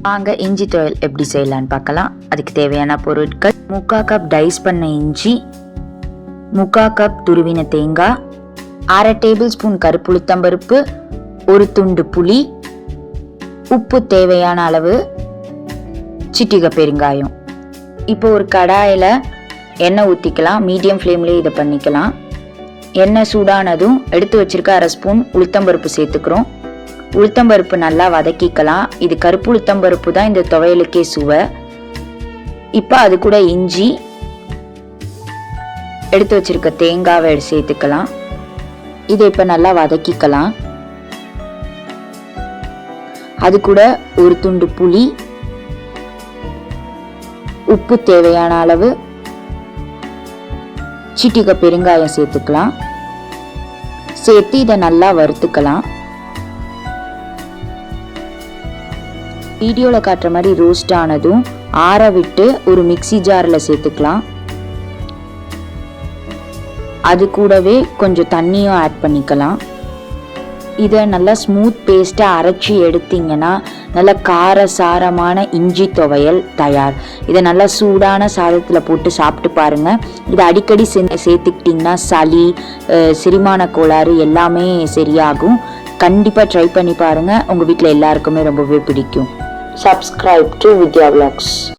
வாங்க இஞ்சி துவையல் எப்படி செய்யலான்னு பார்க்கலாம். அதுக்கு தேவையான பொருட்கள்: 3/4 கப் டைஸ் பண்ண இஞ்சி, 3/4 கப் துருவின தேங்காய், 1/2 டேபிள் ஸ்பூன் கருப்புளுத்தம்பருப்பு, ஒரு துண்டு புளி, உப்பு தேவையான அளவு, சிட்டிகை பெருங்காயம். இப்போ ஒரு கடாயில் எண்ணெய் ஊற்றிக்கலாம். மீடியம் ஃப்ளேம்லேயே இதை பண்ணிக்கலாம். எண்ணெய் சூடானதும் எடுத்து வச்சிருக்க 1/2 ஸ்பூன் உளுத்தம்பருப்பு சேர்த்துக்கிறோம். உளுத்தம்பருப்பு நல்லா வதக்கிக்கலாம். இது கருப்பு உளுத்தம்பருப்பு தான் இந்த துவையலுக்கே சுவை. இப்போ அது கூட இஞ்சி, எடுத்து வச்சிருக்க தேங்காவை சேர்த்துக்கலாம். இதை இப்போ நல்லா வதக்கிக்கலாம். அது கூட ஒரு துண்டு புளி, உப்பு தேவையான அளவு, சிட்டிகை பெருங்காயம் சேர்த்துக்கலாம். சேர்த்து இதை நல்லா வறுத்துக்கலாம். வீடியோவில் காட்டுற மாதிரி ரோஸ்ட் ஆனதும் ஆற விட்டு ஒரு மிக்ஸி ஜாரில் சேர்த்துக்கலாம். அது கூடவே கொஞ்சம் தண்ணியும் ஆட் பண்ணிக்கலாம். இதை நல்லா ஸ்மூத் பேஸ்ட்டாக அரைச்சி எடுத்தீங்கன்னா நல்லா காரசாரமான இஞ்சி துவையல் தயார். இதை நல்லா சூடான சாதத்தில் போட்டு சாப்பிட்டு பாருங்கள். இதை அடிக்கடி சேர்த்துக்கிட்டிங்கன்னா சளி, செரிமான கோளாறு எல்லாமே சரியாகும். கண்டிப்பாக ட்ரை பண்ணி பாருங்கள். உங்கள் வீட்டில் எல்லாருக்குமே ரொம்பவே பிடிக்கும். Subscribe to Vidya Vlogs.